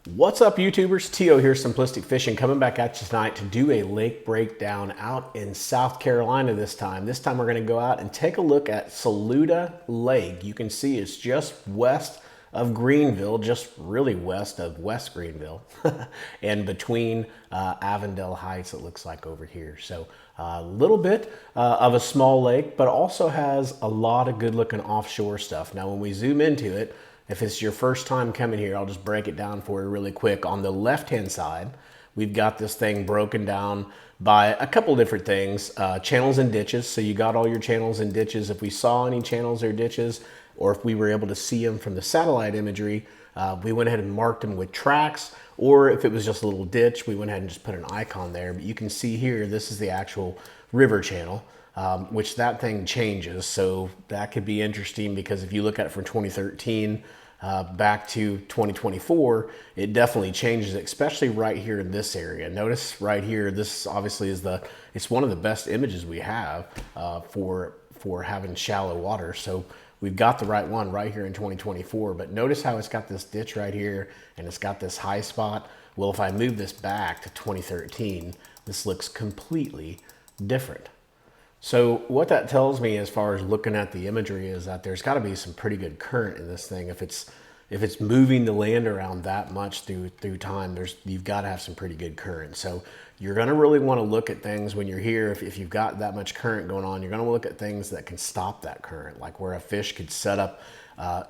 What's up, YouTubers? Tio here, Simplistic Fishing, coming back at you tonight to do a lake breakdown out in South Carolina this time. This time we're going to go out and take a look at Saluda Lake. You can see it's just west of Greenville, just really west of West Greenville, and between Avondale Heights, it looks like over here. So a little bit of a small lake, but also has a lot of good looking offshore stuff. Now, when we zoom into it, if it's your first time coming here, I'll just break it down for you really quick. On the left-hand side, we've got this thing broken down by a couple different things, channels and ditches. So you got all your channels and ditches. If we saw any channels or ditches, or if we were able to see them from the satellite imagery, we went ahead and marked them with tracks, or if it was just a little ditch, we went ahead and just put an icon there. But you can see here, this is the actual river channel. Which that thing changes, so that could be interesting because if you look at it from 2013 back to 2024, it definitely changes, especially right here in this area. Notice right here, this obviously is it's one of the best images we have for having shallow water. So we've got the right one right here in 2024, but notice how it's got this ditch right here and it's got this high spot. Well, if I move this back to 2013, this looks completely different. So what that tells me as far as looking at the imagery is that there's got to be some pretty good current in this thing. If it's moving the land around that much through time, you've got to have some pretty good current. So you're going to really want to look at things when you're here. If you've got that much current going on, you're going to look at things that can stop that current, like where a fish could set up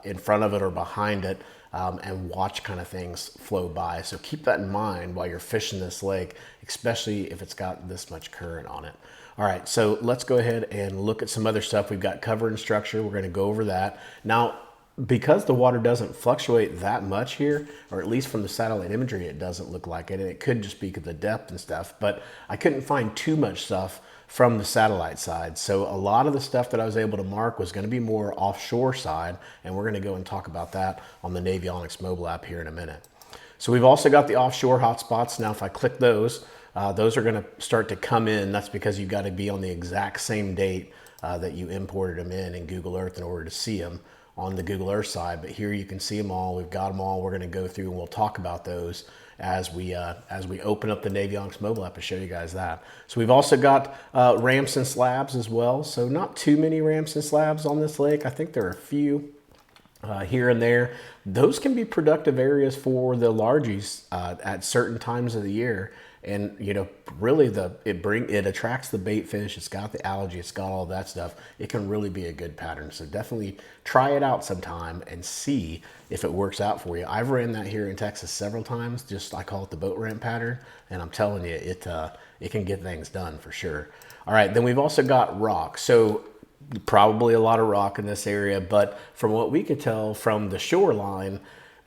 in front of it or behind it and watch kind of things flow by. So keep that in mind while you're fishing this lake, especially if it's got this much current on it. All right, so let's go ahead and look at some other stuff. We've got cover and structure. We're going to go over that. Now, because the water doesn't fluctuate that much here, or at least from the satellite imagery, it doesn't look like it. And it could just be because of the depth and stuff, but I couldn't find too much stuff from the satellite side. So a lot of the stuff that I was able to mark was going to be more offshore side, and we're going to go and talk about that on the Navionics mobile app here in a minute. So we've also got the offshore hotspots. Now, if I click those are going to start to come in. That's because you've got to be on the exact same date that you imported them in Google Earth in order to see them on the Google Earth side. But here you can see them all. We've got them all. We're going to go through and we'll talk about those as we open up the Navionics mobile app to show you guys that. So we've also got ramps and slabs as well. So not too many ramps and slabs on this lake. I think there are a few here and there. Those can be productive areas for the largies at certain times of the year. And you know, really it attracts the bait fish. It's got the algae, it's got all that stuff. It can really be a good pattern. So definitely try it out sometime and see if it works out for you. I've ran that here in Texas several times. I call it the boat ramp pattern, and I'm telling you, it can get things done for sure. All right, then we've also got rock. So probably a lot of rock in this area, but from what we could tell from the shoreline,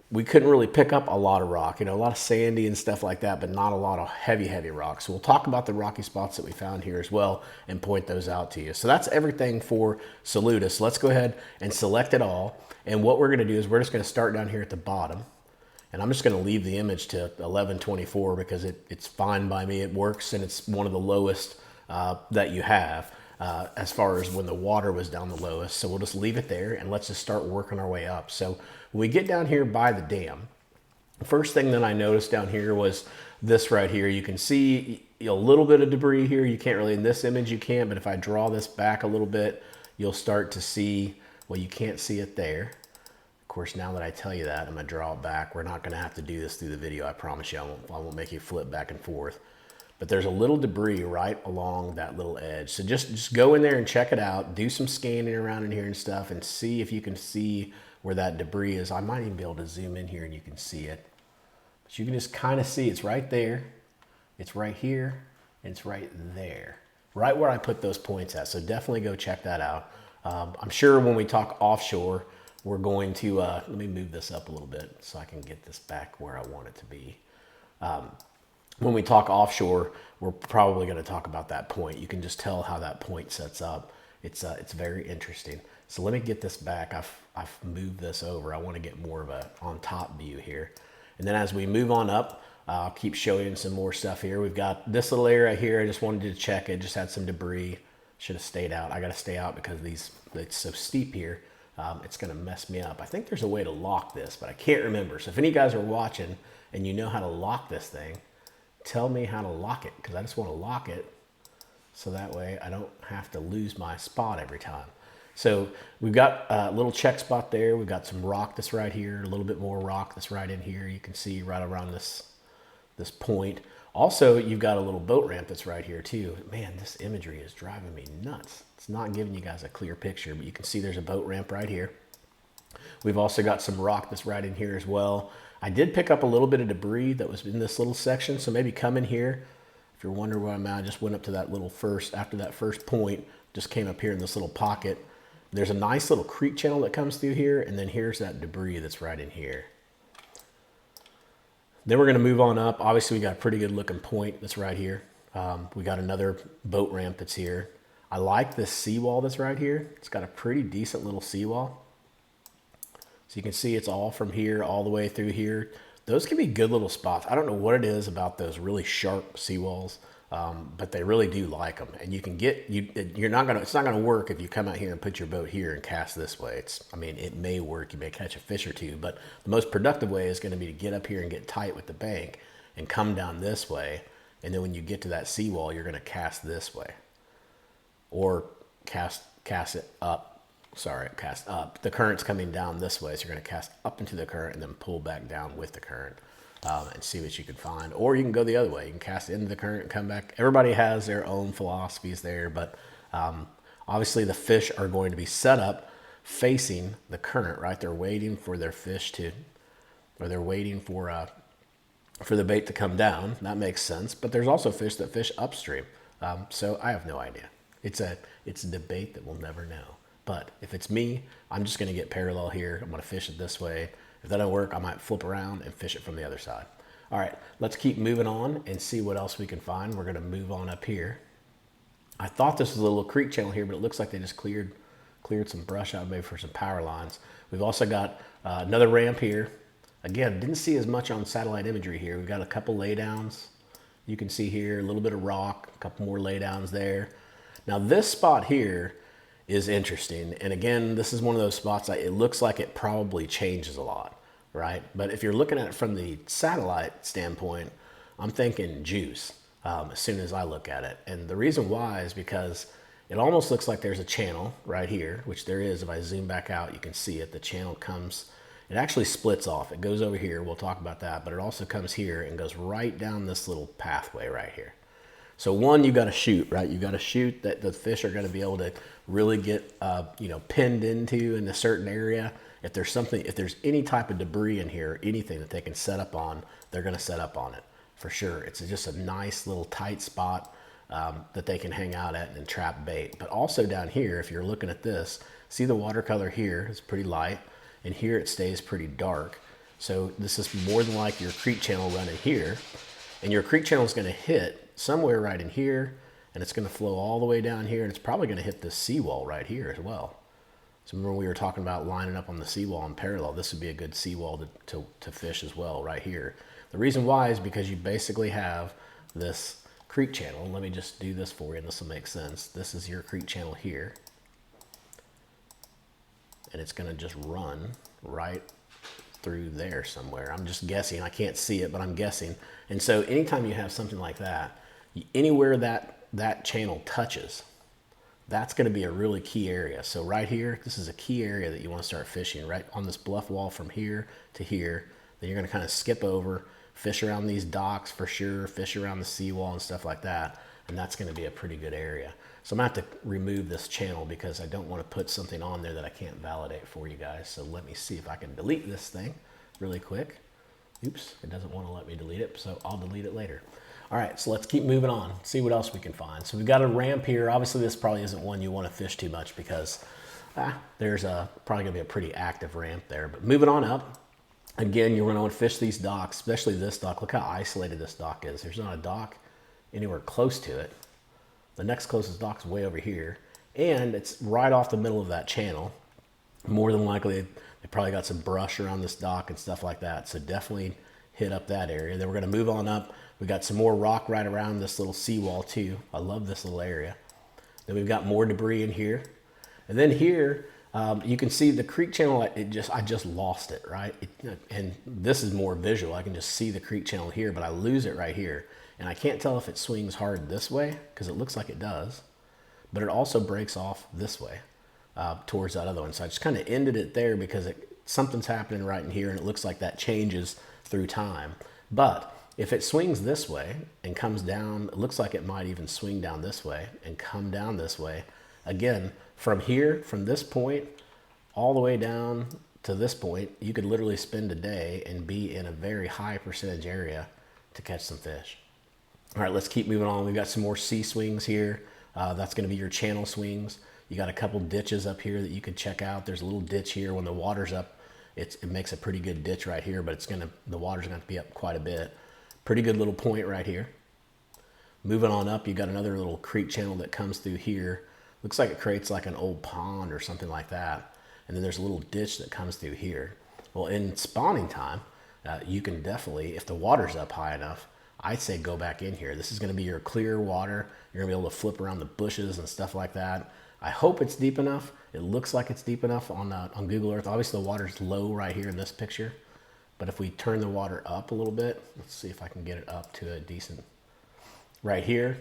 we couldn't really pick up a lot of rock, you know, a lot of sandy and stuff like that, but not a lot of heavy rock. So we'll talk about the rocky spots that we found here as well and point those out to you. So that's everything for Saluda. So let's go ahead and select it all. And what we're going to do is we're just going to start down here at the bottom. And I'm just going to leave the image to 1124 because it's fine by me. It works, and it's one of the lowest that you have as far as when the water was down the lowest. So we'll just leave it there and let's just start working our way up. So when we get down here by the dam, the first thing that I noticed down here was this right here. You can see a little bit of debris here. You can't really, in this image you can't, but if I draw this back a little bit, you'll start to see, well, you can't see it there. Of course, now that I tell you that, I'm gonna draw it back. We're not gonna have to do this through the video, I promise you. I won't make you flip back and forth. But there's a little debris right along that little edge. So just go in there and check it out. Do some scanning around in here and stuff and see if you can see where that debris is. I might even be able to zoom in here and you can see it. But you can just kind of see it's right there. It's right here and it's right there. Right where I put those points at. So definitely go check that out. I'm sure when we talk offshore, we're going to, let me move this up a little bit so I can get this back where I want it to be. When we talk offshore, we're probably going to talk about that point. You can just tell how that point sets up. It's very interesting. So let me get this back. I've moved this over. I want to get more of a on top view here. And then as we move on up, I'll keep showing you some more stuff here. We've got this little area here. I just wanted to check it. Just had some debris. Should have stayed out. I got to stay out because it's so steep here. It's going to mess me up. I think there's a way to lock this, but I can't remember. So if any guys are watching and you know how to lock this thing, tell me how to lock it, because I just want to lock it so that way I don't have to lose my spot every time. So we've got a little check spot there. We've got some rock that's right here, a little bit more rock that's right in here. You can see right around this point. Also, you've got a little boat ramp that's right here too. Man, this imagery is driving me nuts. It's not giving you guys a clear picture, but you can see there's a boat ramp right here. We've also got some rock that's right in here as well. I did pick up a little bit of debris that was in this little section, so maybe come in here. If you're wondering where I'm at, I just went up to that little after that first point, just came up here in this little pocket. There's a nice little creek channel that comes through here, and then here's that debris that's right in here. Then we're going to move on up. Obviously, we got a pretty good looking point that's right here. We got another boat ramp that's here. I like this seawall that's right here. It's got a pretty decent little seawall. So you can see it's all from here all the way through here. Those can be good little spots. I don't know what it is about those really sharp seawalls, but they really do like them. And you can get, it's not gonna work if you come out here and put your boat here and cast this way. I mean, it may work, you may catch a fish or two, but the most productive way is gonna be to get up here and get tight with the bank and come down this way. And then when you get to that seawall, you're gonna cast this way. Or cast it up. Sorry, cast up. The current's coming down this way, so you're going to cast up into the current and then pull back down with the current and see what you can find. Or you can go the other way. You can cast into the current and come back. Everybody has their own philosophies there, but obviously the fish are going to be set up facing the current, right? They're waiting for their fish or they're waiting for the bait to come down. That makes sense. But there's also fish that fish upstream. So I have no idea. It's a debate that we'll never know. But if it's me, I'm just going to get parallel here. I'm going to fish it this way. If that don't work, I might flip around and fish it from the other side. All right, let's keep moving on and see what else we can find. We're going to move on up here. I thought this was a little creek channel here, but it looks like they just cleared some brush out maybe for some power lines. We've also got another ramp here. Again, didn't see as much on satellite imagery here. We've got a couple laydowns. You can see here a little bit of rock, a couple more laydowns there. Now this spot here is interesting. And again, this is one of those spots it looks like it probably changes a lot, right? But if you're looking at it from the satellite standpoint, I'm thinking juice as soon as I look at it. And the reason why is because it almost looks like there's a channel right here, which there is. If I zoom back out, you can see it. The channel comes, it actually splits off. It goes over here. We'll talk about that. But it also comes here and goes right down this little pathway right here. So one, you got to shoot, right? You got to shoot that the fish are going to be able to really get, pinned into in a certain area. If there's any type of debris in here, anything that they can set up on, they're going to set up on it for sure. It's just a nice little tight spot that they can hang out at and trap bait. But also down here, if you're looking at this, see the watercolor here is pretty light, and here it stays pretty dark. So this is more than like your creek channel running here, and your creek channel is going to hit somewhere right in here, and it's going to flow all the way down here, and it's probably going to hit this seawall right here as well. So remember we were talking about lining up on the seawall in parallel. This would be a good seawall to fish as well right here. The reason why is because you basically have this creek channel. Let me just do this for you, and this will make sense. This is your creek channel here, and it's going to just run right through there somewhere. I'm just guessing. I can't see it, but I'm guessing. And so anytime you have something like that, anywhere that channel touches, that's going to be a really key area. So right here, this is a key area that you want to start fishing, right on this bluff wall from here to here. Then you're going to kind of skip over, fish around these docks for sure, fish around the seawall and stuff like that. And that's going to be a pretty good area. So I'm going to have to remove this channel because I don't want to put something on there that I can't validate for you guys. So let me see if I can delete this thing really quick. Oops, it doesn't want to let me delete it, so I'll delete it later. All right, so let's keep moving on, see what else we can find. So we've got a ramp here. Obviously, this probably isn't one you want to fish too much because there's probably going to be a pretty active ramp there. But moving on up, again, you're going to want to fish these docks, especially this dock. Look how isolated this dock is. There's not a dock anywhere close to it. The next closest dock's way over here, and it's right off the middle of that channel. More than likely, they probably got some brush around this dock and stuff like that, so definitely hit up that area. Then we're going to move on up. We got some more rock right around this little seawall too. I love this little area. Then we've got more debris in here. And then here, You can see the creek channel, I just lost it, right? And this is more visual. I can just see the creek channel here, but I lose it right here. And I can't tell if it swings hard this way, because it looks like it does, but it also breaks off this way towards that other one. So I just kind of ended it there because something's happening right in here, and it looks like that changes through time. But if it swings this way and comes down, it looks like it might even swing down this way and come down this way. Again, from here, from this point, all the way down to this point, you could literally spend a day and be in a very high percentage area to catch some fish. All right, let's keep moving on. We've got some more C swings here. That's gonna be your channel swings. You got a couple ditches up here that you could check out. There's a little ditch here. When the water's up, it makes a pretty good ditch right here, but the water's gonna be up quite a bit. Pretty good little point right here. Moving on up, you got another little creek channel that comes through here. Looks like it creates like an old pond or something like that. And then there's a little ditch that comes through here. Well, in spawning time, you can definitely, if the water's up high enough, I'd say go back in here. This is gonna be your clear water. You're gonna be able to flip around the bushes and stuff like that. I hope it's deep enough. It looks like it's deep enough on Google Earth. Obviously the water's low right here in this picture, but if we turn the water up a little bit, let's see if I can get it up to a decent, right here.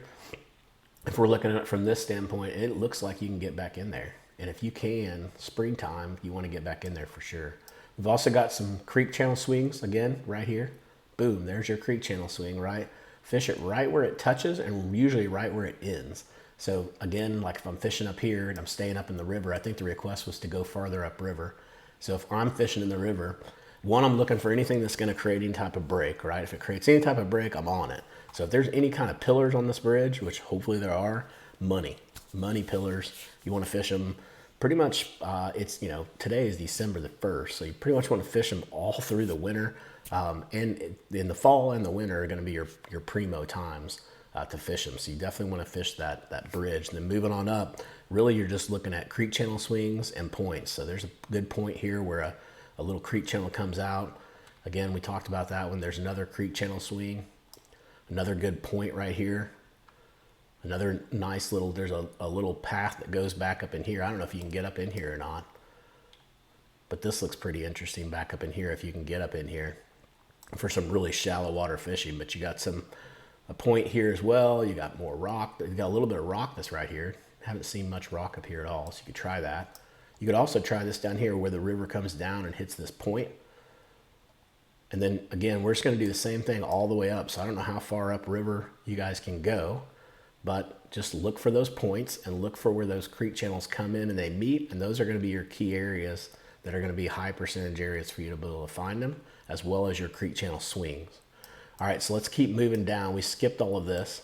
If we're looking at it from this standpoint, it looks like you can get back in there. And if you can, springtime, you want to get back in there for sure. We've also got some creek channel swings, again, right here. Boom, there's your creek channel swing, right? Fish it right where it touches and usually right where it ends. So again, like if I'm fishing up here and I'm staying up in the river, I think the request was to go farther upriver. So if I'm fishing in the river, one, I'm looking for anything that's going to create any type of break, right? If it creates any type of break, I'm on it. So if there's any kind of pillars on this bridge, which hopefully there are, money pillars, you want to fish them pretty much, today is December the 1st. So you pretty much want to fish them all through the winter. And in the fall and the winter are going to be your primo times to fish them. So you definitely want to fish that bridge. And then moving on up, really you're just looking at creek channel swings and points. So there's a good point here where a little creek channel comes out. Again, we talked about that one. There's another creek channel swing. Another good point right here. Another nice little, there's a little path that goes back up in here. I don't know if you can get up in here or not, but this looks pretty interesting back up in here if you can get up in here for some really shallow water fishing. But you got a point here as well. You got more rock. You got a little bit of rock that's right here. Haven't seen much rock up here at all, so you could try that. You could also try this down here where the river comes down and hits this point. And then again, we're just going to do the same thing all the way up. So I don't know how far up river you guys can go, but just look for those points and look for where those creek channels come in and they meet. And those are going to be your key areas that are going to be high percentage areas for you to be able to find them, as well as your creek channel swings. All right, so let's keep moving down. We skipped all of this,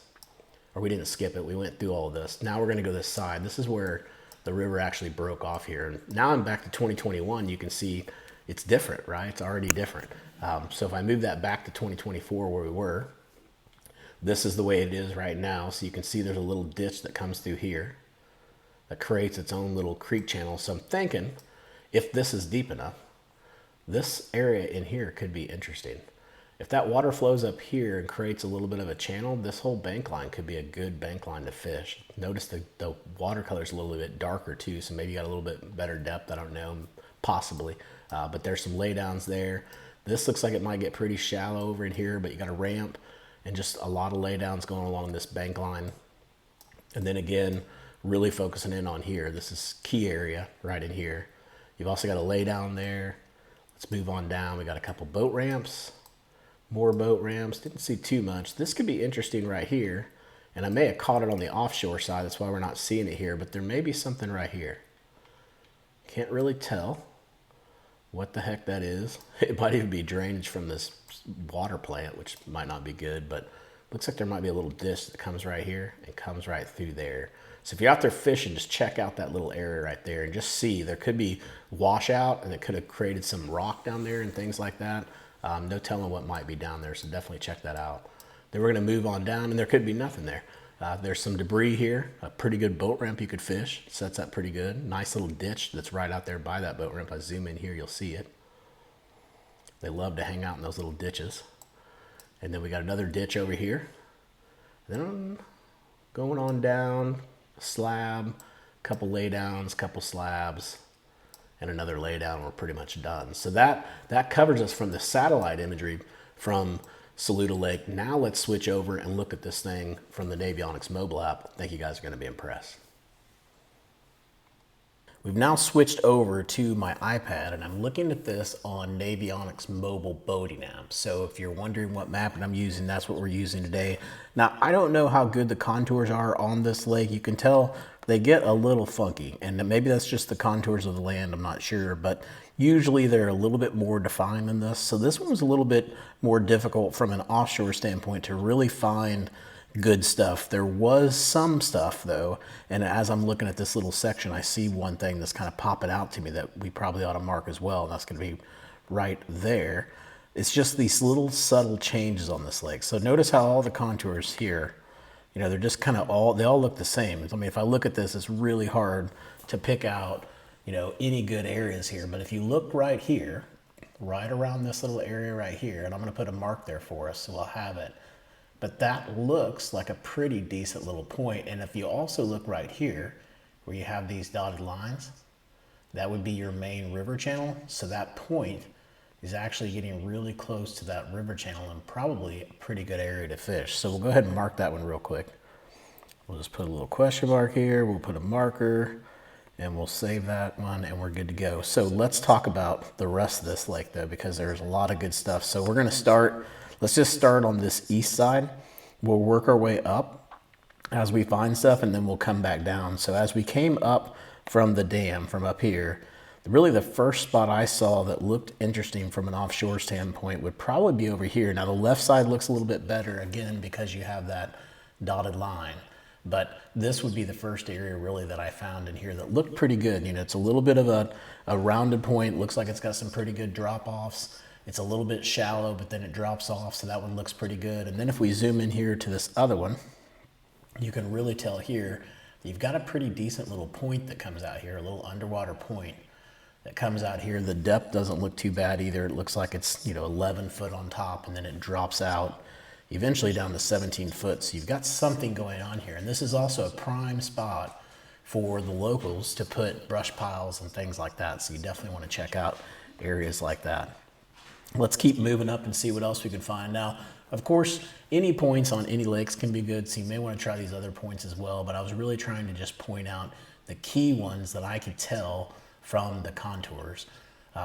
or we didn't skip it. We went through all of this. Now we're going to go this side. This is where the river actually broke off here. And now I'm back to 2021. You can see it's different, right? It's already different. So if I move that back to 2024 where we were, this is the way it is right now. So you can see there's a little ditch that comes through here that creates its own little creek channel. So I'm thinking if this is deep enough, this area in here could be interesting. If that water flows up here and creates a little bit of a channel, this whole bank line could be a good bank line to fish. Notice the watercolor is a little bit darker too, so maybe you got a little bit better depth, I don't know, possibly. But there's some laydowns there. This looks like it might get pretty shallow over in here, but you got a ramp and just a lot of laydowns going along this bank line. And then again, really focusing in on here. This is key area right in here. You've also got a laydown there. Let's move on down. We got a couple boat ramps, more boat ramps. Didn't see too much. This could be interesting right here. And I may have caught it on the offshore side. That's why we're not seeing it here, but there may be something right here. Can't really tell what the heck that is. It might even be drainage from this water plant, which might not be good, but looks like there might be a little disc that comes right here and comes right through there. So if you're out there fishing, just check out that little area right there and just see. There could be washout and it could have created some rock down there and things like that. No telling what might be down there, so definitely check that out. Then we're going to move on down and there could be nothing there. There's some debris here, a pretty good boat ramp you could fish. Sets up pretty good. Nice little ditch that's right out there by that boat ramp. I zoom in here, you'll see it. They love to hang out in those little ditches. And then we got another ditch over here. Then going on down, a slab, couple laydowns, couple slabs. and another lay down, and we're pretty much done. So that covers us from the satellite imagery from Saluda Lake. Now let's switch over and look at this thing from the Navionics mobile app. I think you guys are going to be impressed. We've now switched over to my iPad, and I'm looking at this on Navionics mobile boating app. So if you're wondering what map I'm using, that's what we're using today. Now, I don't know how good the contours are on this lake. You can tell they get a little funky, and maybe that's just the contours of the land, I'm not sure, but usually they're a little bit more defined than this. So this one was a little bit more difficult from an offshore standpoint to really find good stuff. There was some stuff though, and as I'm looking at this little section, I see one thing that's kind of popping out to me that we probably ought to mark as well, and that's going to be right there. It's just these little subtle changes on this lake. So notice how all the contours here, you know, they're just kind of they all look the same. I mean, if I look at this, it's really hard to pick out, you know, any good areas here. But if you look right here, right around this little area right here, and I'm going to put a mark there for us so we'll have it. But that looks like a pretty decent little point. And if you also look right here, where you have these dotted lines, that would be your main river channel. So that point is actually getting really close to that river channel and probably a pretty good area to fish. So we'll go ahead and mark that one real quick. We'll just put a little question mark here. We'll put a marker and we'll save that one and we're good to go. So let's talk about the rest of this lake though, because there's a lot of good stuff. So we're gonna start, let's just start on this east side. We'll work our way up as we find stuff and then we'll come back down. So as we came up from the dam, from up here, really the first spot I saw that looked interesting from an offshore standpoint would probably be over here. Now the left side looks a little bit better again because you have that dotted line. But this would be the first area really that I found in here that looked pretty good. You know, it's a little bit of a rounded point. Looks like it's got some pretty good drop-offs. It's a little bit shallow, but then it drops off, so that one looks pretty good. And then if we zoom in here to this other one, you can really tell here, you've got a pretty decent little point that comes out here, a little underwater point that comes out here. The depth doesn't look too bad either. It looks like it's, you know, 11 foot on top, and then it drops out eventually down to 17 foot. So you've got something going on here. And this is also a prime spot for the locals to put brush piles and things like that. So you definitely want to check out areas like that. Let's keep moving up and see what else we can find. Now, of course, any points on any lakes can be good. So you may want to try these other points as well. But I was really trying to just point out the key ones that I could tell from the contours.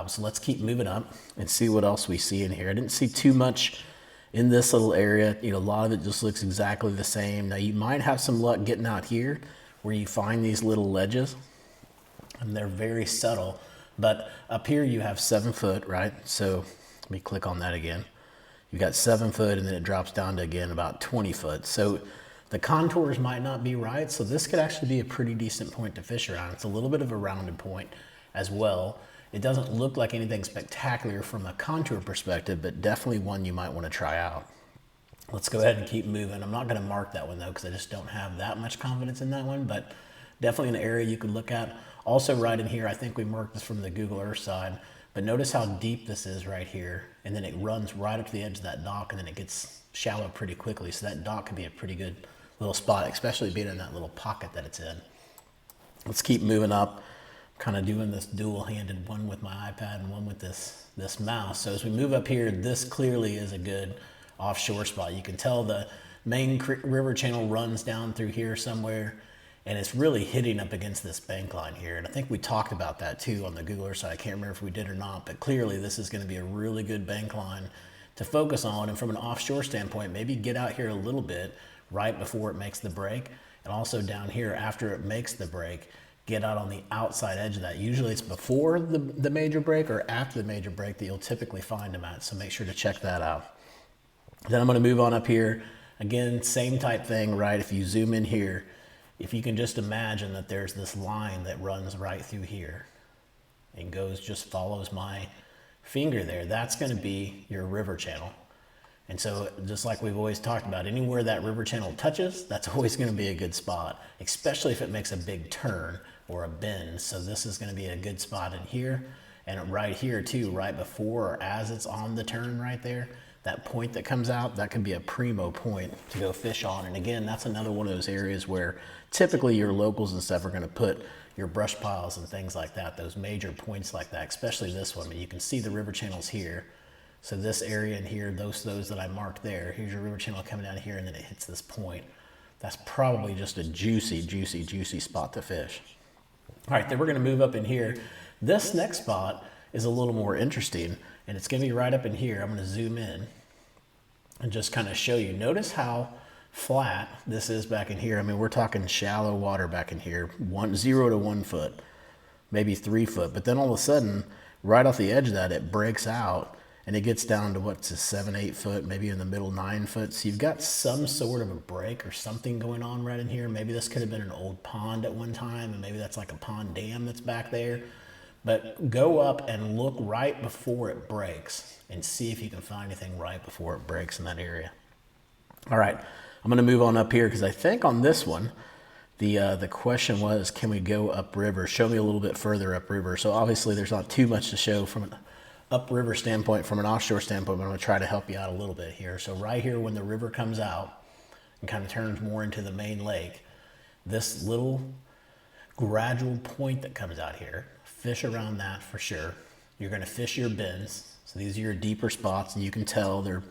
So let's keep moving up and see what else we see in here. I didn't see too much in this little area. You know, a lot of it just looks exactly the same. Now you might have some luck getting out here where you find these little ledges and they're very subtle, but up here you have 7 foot, right? So let me click on that again. You got 7 foot and then it drops down to again about 20 foot. So the contours might not be right. So this could actually be a pretty decent point to fish around. It's a little bit of a rounded point as well. It doesn't look like anything spectacular from a contour perspective, but definitely one you might want to try out. Let's go ahead and keep moving. I'm not going to mark that one though, because I just don't have that much confidence in that one, but definitely an area you could look at. Also right in here, I think we marked this from the Google Earth side, but notice how deep this is right here. And then it runs right up to the edge of that dock and then it gets shallow pretty quickly. So that dock could be a pretty good little spot, especially being in that little pocket that it's in. Let's keep moving up. Kind of doing this dual-handed, one with my iPad and one with this mouse. So as we move up here, this clearly is a good offshore spot. You can tell the main river channel runs down through here somewhere, and it's really hitting up against this bank line here. And I think we talked about that too on the Google Earth side. I can't remember if we did or not, but clearly this is going to be a really good bank line to focus on. And from an offshore standpoint, maybe get out here a little bit right before it makes the break, and also down here after it makes the break, get out on the outside edge of that. Usually it's before the major break or after the major break that you'll typically find them at. So make sure to check that out. Then I'm going to move on up here. Again, same type thing, right? If you zoom in here, if you can just imagine that there's this line that runs right through here and goes, just follows my finger there, that's going to be your river channel. And so just like we've always talked about, anywhere that river channel touches, that's always going to be a good spot, especially if it makes a big turn or a bend. So this is going to be a good spot in here, and right here too, right before or as it's on the turn right there. that point that comes out, that can be a primo point to go fish on. And again, that's another one of those areas where typically your locals and stuff are going to put your brush piles and things like that, those major points like that, especially this one. But you can see the river channels here. So this area in here, those that I marked there, here's your river channel coming down here, and then it hits this point. That's probably just a juicy, juicy, juicy spot to fish. All right, then we're going to move up in here. This next spot is a little more interesting, and it's going to be right up in here. I'm going to zoom in and just kind of show you. Notice how flat this is back in here. I mean, we're talking shallow water back in here, 0 to 1 foot, maybe 3 foot. But then all of a sudden, right off the edge of that, it breaks out and it gets down to what's a 7, 8 foot, maybe in the middle 9 foot. So you've got some sort of a break or something going on right in here. Maybe this could have been an old pond at one time, and maybe that's like a pond dam that's back there. But go up and look right before it breaks and see if you can find anything right before it breaks in that area. All right, I'm gonna move on up here because I think on this one, the question was, can we go upriver? Show me a little bit further upriver. So obviously there's not too much to show from an upriver standpoint, from an offshore standpoint, but I'm gonna try to help you out a little bit here. So right here, when the river comes out and kind of turns more into the main lake, this little gradual point that comes out here, fish around that for sure. You're gonna fish your bends. So these are your deeper spots, and you can tell they're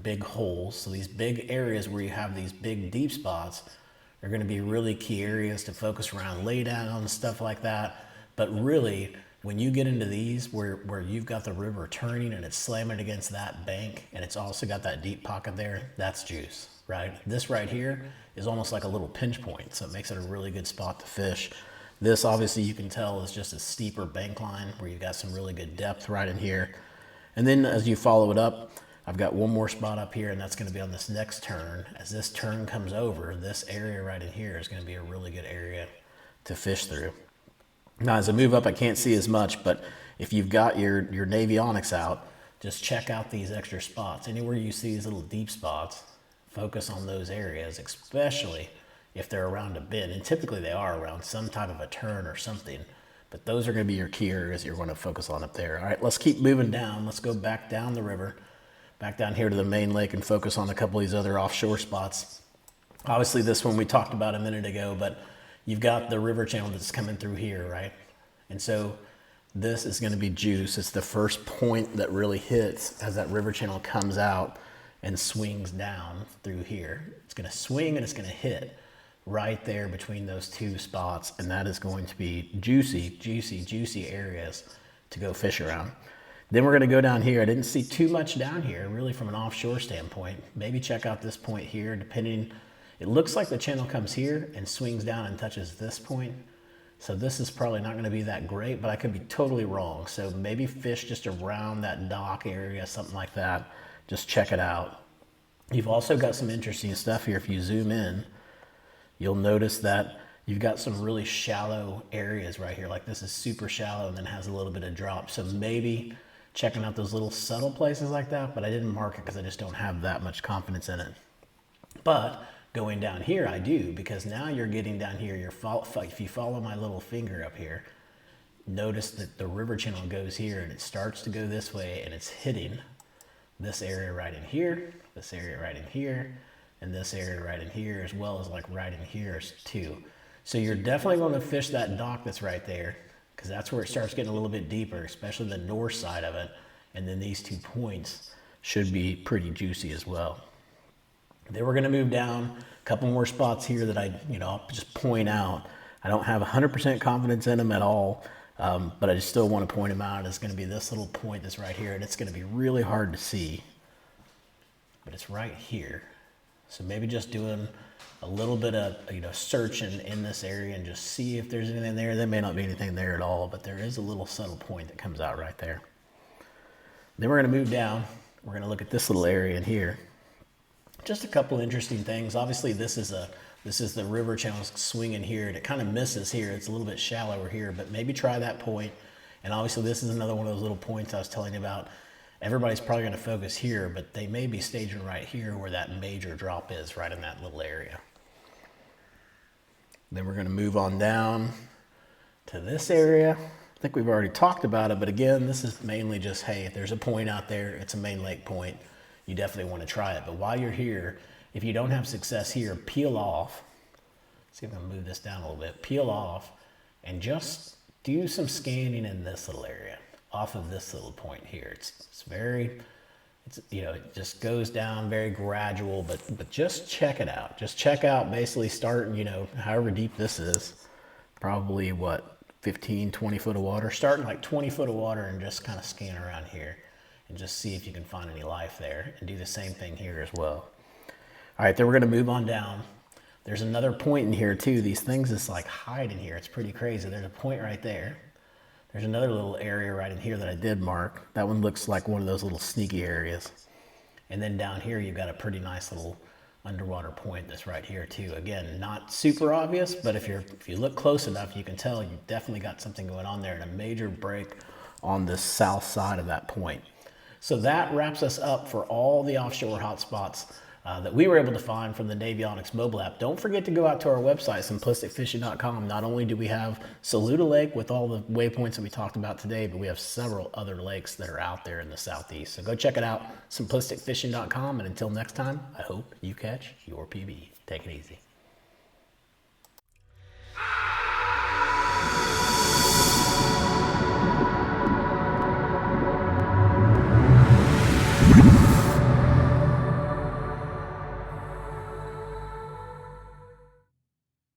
big holes. So these big areas where you have these big deep spots are gonna be really key areas to focus around, lay down and stuff like that. But really, when you get into these where you've got the river turning and it's slamming against that bank, and it's also got that deep pocket there, that's juice, right? This right here is almost like a little pinch point, so it makes it a really good spot to fish. This, obviously, you can tell is just a steeper bank line where you've got some really good depth right in here. And then as you follow it up, I've got one more spot up here, and that's gonna be on this next turn. As this turn comes over, this area right in here is gonna be a really good area to fish through. Now, as I move up, I can't see as much, but if you've got your Navionics out, just check out these extra spots. Anywhere you see these little deep spots, focus on those areas, especially if they're around a bend. And typically they are around some type of a turn or something, but those are gonna be your key areas you're gonna focus on up there. All right, let's keep moving down. Let's go back down the river, back down here to the main lake, and focus on a couple of these other offshore spots. Obviously this one we talked about a minute ago, but you've got the river channel that's coming through here, right? And so this is gonna be juice. It's the first point that really hits as that river channel comes out and swings down through here. It's gonna swing and it's gonna hit right there between those two spots, and that is going to be juicy, juicy, juicy areas to go fish around. Then we're gonna go down here. I didn't see too much down here, really, from an offshore standpoint. Maybe check out this point here, depending. It looks like the channel comes here and swings down and touches this point. So this is probably not gonna be that great, but I could be totally wrong. So maybe fish just around that dock area, something like that. Just check it out. You've also got some interesting stuff here. If you zoom in, you'll notice that you've got some really shallow areas right here. Like this is super shallow and then has a little bit of drop. So maybe checking out those little subtle places like that, but I didn't mark it because I just don't have that much confidence in it. But going down here, I do, because now you're getting down here. If you follow my little finger up here, notice that the river channel goes here and it starts to go this way, and it's hitting this area right in here, this area right in here, and this area right in here, as well as like right in here too. So you're definitely going to fish that dock that's right there, because that's where it starts getting a little bit deeper, especially the north side of it. And then these 2 points should be pretty juicy as well. Then we're going to move down a couple more spots here that I'll just point out. I don't have 100% confidence in them at all, but I just still want to point them out. It's going to be this little point that's right here, and it's going to be really hard to see, but it's right here. So maybe just doing a little bit of searching in this area and just see if there's anything there. There may not be anything there at all, but there is a little subtle point that comes out right there. Then we're going to move down. We're going to look at this little area in here. Just a couple interesting things. Obviously, this is the river channel swinging here, and it kind of misses here. It's a little bit shallower here, but maybe try that point. And obviously, this is another one of those little points I was telling you about. Everybody's probably going to focus here, but they may be staging right here where that major drop is, right in that little area. Then we're going to move on down to this area. I think we've already talked about it, but again, this is mainly just, hey, if there's a point out there, it's a main lake point. you definitely want to try it. But while you're here, if you don't have success here, peel off. See if I can move this down a little bit. Peel off and just do some scanning in this little area off of this little point here. It's you know, it just goes down very gradual, but just check it out. Just check out, basically starting, you know, however deep this is, probably what, 15, 20 foot of water, starting like 20 foot of water and just kind of scan around here and just see if you can find any life there, and do the same thing here as well. All right, then we're gonna move on down. There's another point in here too. These things just like hide in here. It's pretty crazy. There's a point right there. There's another little area right in here that I did mark. That one looks like one of those little sneaky areas. And then down here, you've got a pretty nice little underwater point that's right here too. Again, not super obvious, but if you look close enough, you can tell you've definitely got something going on there, and a major break on the south side of that point. So that wraps us up for all the offshore hotspots that we were able to find from the Navionics mobile app. Don't forget to go out to our website, simplisticfishing.com. Not only do we have Saluda Lake with all the waypoints that we talked about today, but we have several other lakes that are out there in the southeast. So go check it out, simplisticfishing.com. And until next time, I hope you catch your PB. Take it easy.